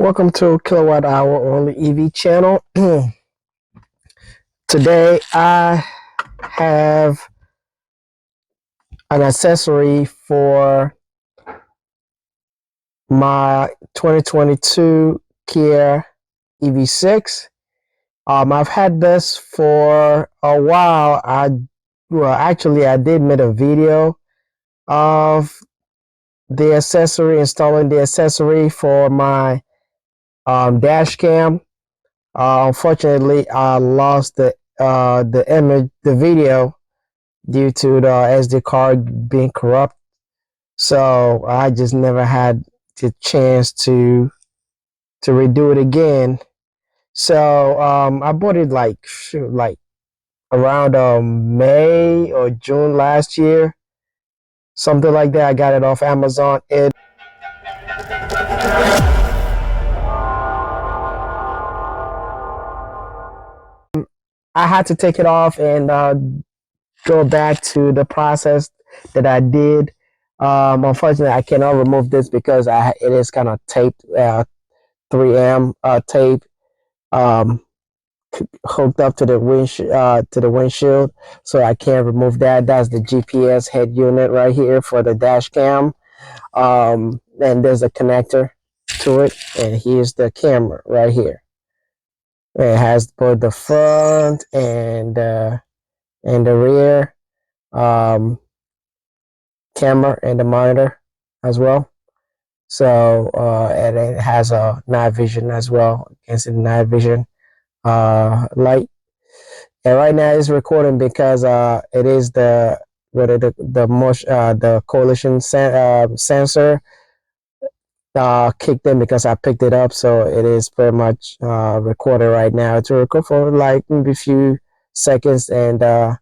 Welcome to Kilowatt Hour Only EV channel. Today I have an accessory for my 2022 Kia EV6. I've had this for a while. I did make a video of the accessory, installing the accessory for my dash cam. Unfortunately, I lost the image, the video, due to the SD card being corrupt. So I just never had the chance to redo it again. So I bought it like around May or June last year, something like that. I got it off Amazon. I had to take it off and go back to the process that I did. Unfortunately, I cannot remove this because it is kind of taped, 3M tape, um, hooked up to the windshield, so I can't remove that. That's the GPS head unit right here for the dash cam. And there's a connector to it, and here's the camera right here. It has both the front and the rear camera and the monitor as well. So and it has a night vision as well. You can see the night vision light. And right now it's recording because it is the collision sensor kicked in because I picked it up, so it is pretty much recorded right now. It's record for like maybe a few seconds, and well,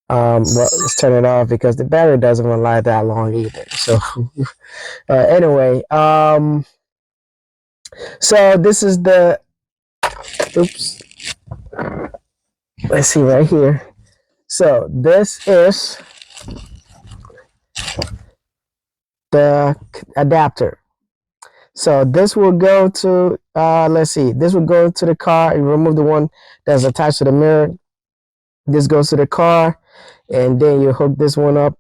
let's turn it off because the battery doesn't want to last that long either. So anyway, so this is the, oops, let's see right here. So this is the adapter. So this will go to, let's see, this will go to the car. You remove the one that's attached to the mirror. This goes to the car, and then you hook this one up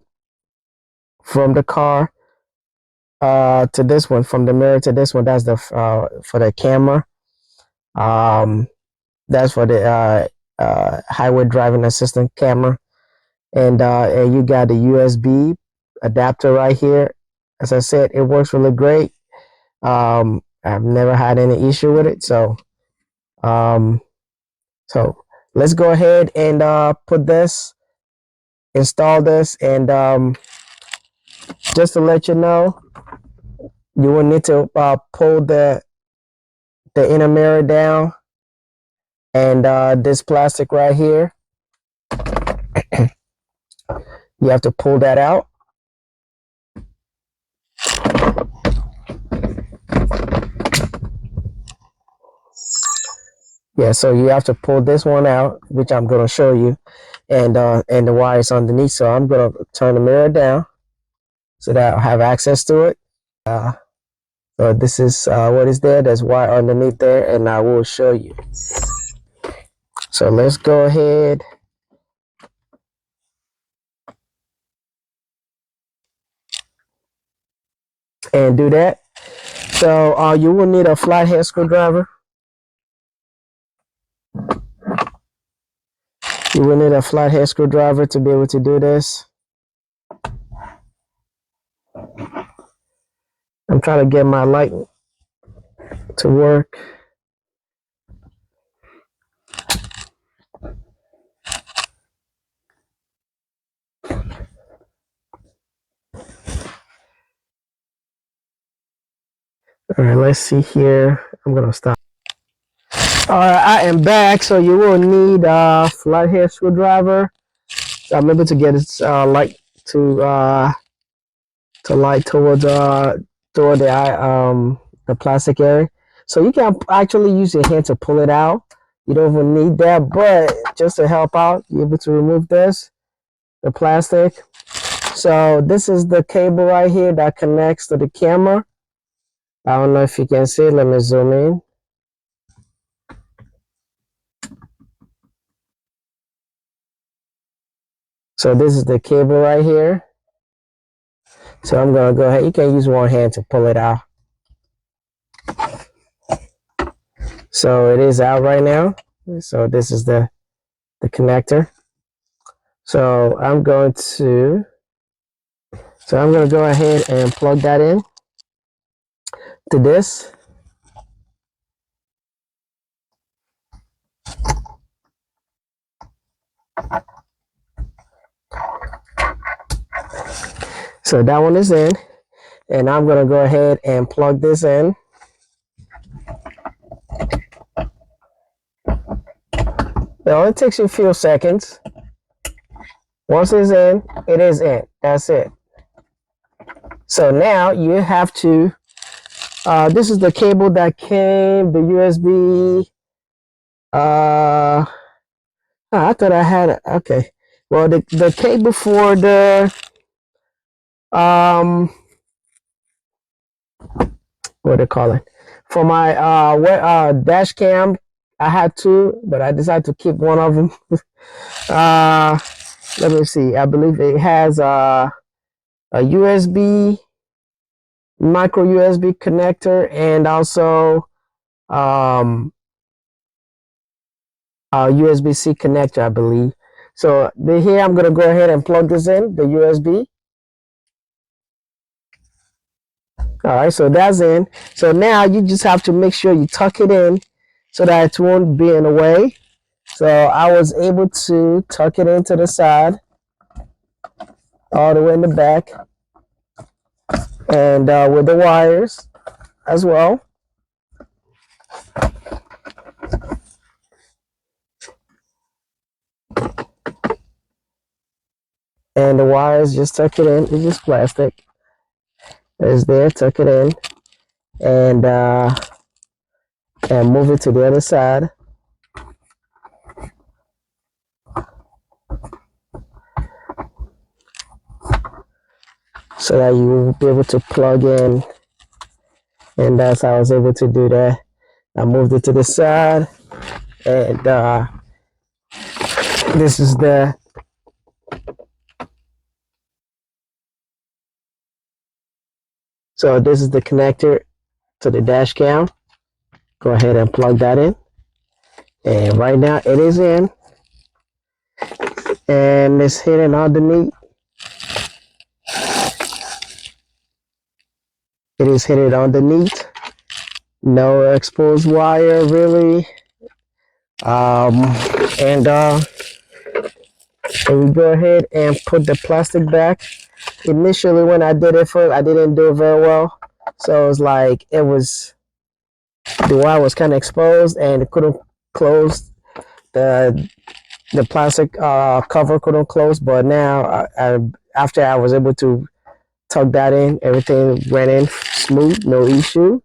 from the car to this one, from the mirror to this one. That's the for the camera. That's for the highway driving assistant camera. And you got the USB adapter right here. As I said, it works really great. I've never had any issue with it. So so let's go ahead and install this, and just to let you know, you will need to pull the inner mirror down, and this plastic right here, you have to pull that out. Yeah, so you have to pull this one out, which I'm going to show you, and the wire is underneath. So I'm going to turn the mirror down so that I'll have access to it. So this is what is there. There's wire underneath there, and I will show you. So let's go ahead and do that. So you will need a flathead screwdriver. You will need a flathead screwdriver to be able to do this. I'm trying to get my light to work. All right, let's see here. I'm gonna stop. All right, I am back. So you will need a flathead screwdriver. So I'm able to get its light to light towards toward the plastic area. So you can actually use your hand to pull it out. You don't even need that, but just to help out, you're able to remove this, the plastic. So this is the cable right here that connects to the camera. I don't know if you can see. Let me zoom in. So this is the cable right here. So I'm gonna go ahead. You can use one hand to pull it out. So it is out right now. So this is the connector. So I'm going to go ahead and plug that in to this. So that one is in, and I'm gonna go ahead and plug this in. It only takes you a few seconds. Once it's in, it is in. That's it. So now you have to, this is the cable that came, the USB, I thought I had it. Okay. Well, the cable for the, what do they call it? For my dash cam, I had two, but I decided to keep one of them. Let me see. I believe it has a USB, micro USB connector, and also a USB-C connector, I believe. So here I'm going to go ahead and plug this in, the USB. All right, so that's in. So now you just have to make sure you tuck it in so that it won't be in the way. So I was able to tuck it into the side, all the way in the back, and with the wires as well. And the wires, just tuck it in. It's just plastic. It's there, tuck it in, and move it to the other side. So that you will be able to plug in, and that's how I was able to do that. I moved it to the side, and this is the connector to the dash cam. Go ahead and plug that in, and right now it is in, and it's hidden underneath. It is hidden underneath. No exposed wire really. And we go ahead and put the plastic back. Initially, when I did it first, I didn't do it very well. So it was like, the wire was kind of exposed and it couldn't close. The plastic cover couldn't close. But now, after I was able to tuck that in, everything went in smooth, no issue.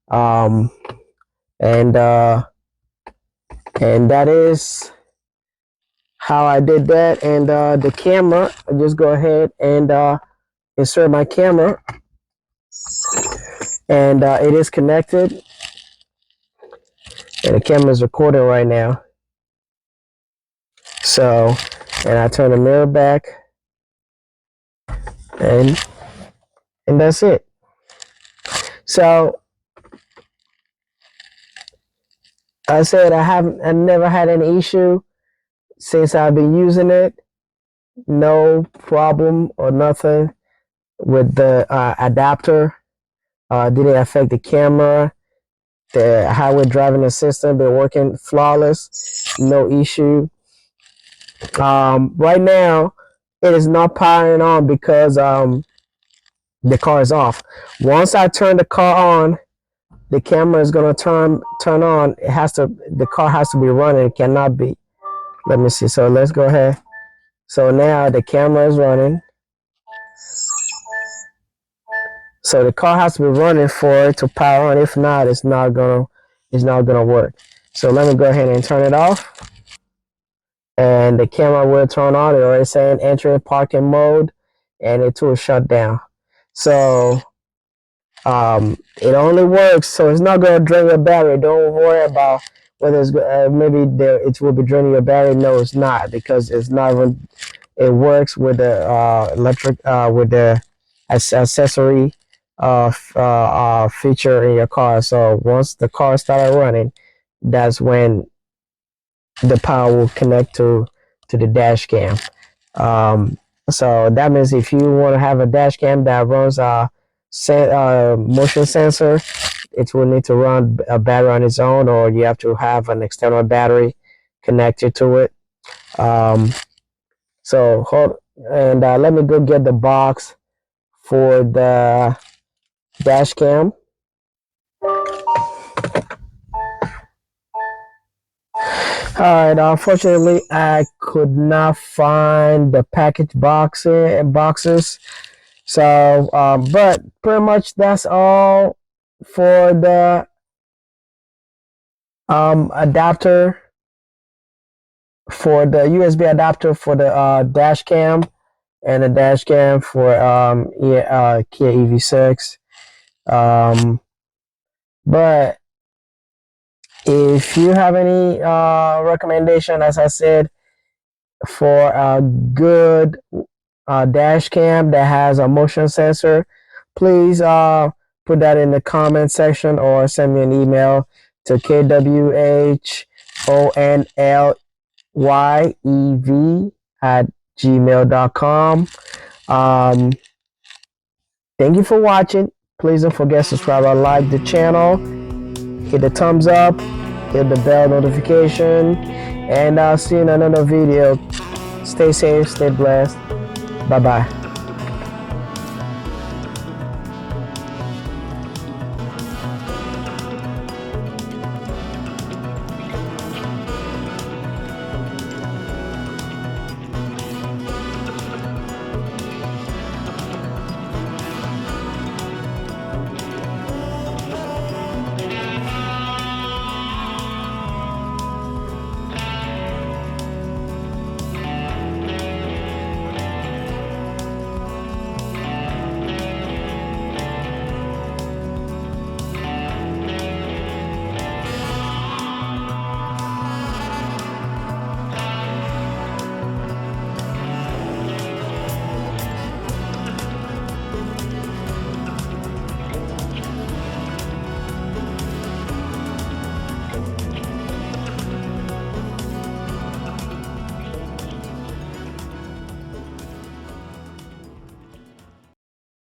And that is how I did that. And the camera, I just go ahead and insert my camera, and it is connected, and the camera is recording right now. So, and I turn the mirror back, and that's it. So I said I never had any issue since I've been using it. No problem or nothing with the adapter. Didn't affect the camera. The highway driving assistant been working flawless, no issue. Right now, it is not powering on because the car is off. Once I turn the car on, the camera is gonna turn on. The car has to be running. It cannot be. Let me see. So let's go ahead. So now the camera is running. So the car has to be running for it to power on. If not, it's not gonna work. So let me go ahead and turn it off. And the camera will turn on. It already saying entering parking mode, and it will shut down. So It only works, so it's not going to drain your battery. Don't worry about whether it's maybe it will be draining your battery. No, it's not, because it's not even. It works with the electric with the accessory feature in your car. So once the car started running, that's when the power will connect to the dash cam. Um, so that means if you want to have a dash cam that runs motion sensor, it will need to run a battery on its own, or you have to have an external battery connected to it. Um, so hold and let me go get the box for the dash cam. Alright, unfortunately I could not find the package boxes. So but pretty much that's all for the adapter, for the USB adapter for the dash cam, and the dash cam for Kia EV6. But if you have any recommendation, as I said, for a good dash cam that has a motion sensor, please put that in the comment section, or send me an email to KwhOnlyEv@gmail.com. Thank you for watching. Please don't forget to subscribe and like the channel. Hit the thumbs up, hit the bell notification, and I'll see you in another video. Stay safe, stay blessed. Bye bye.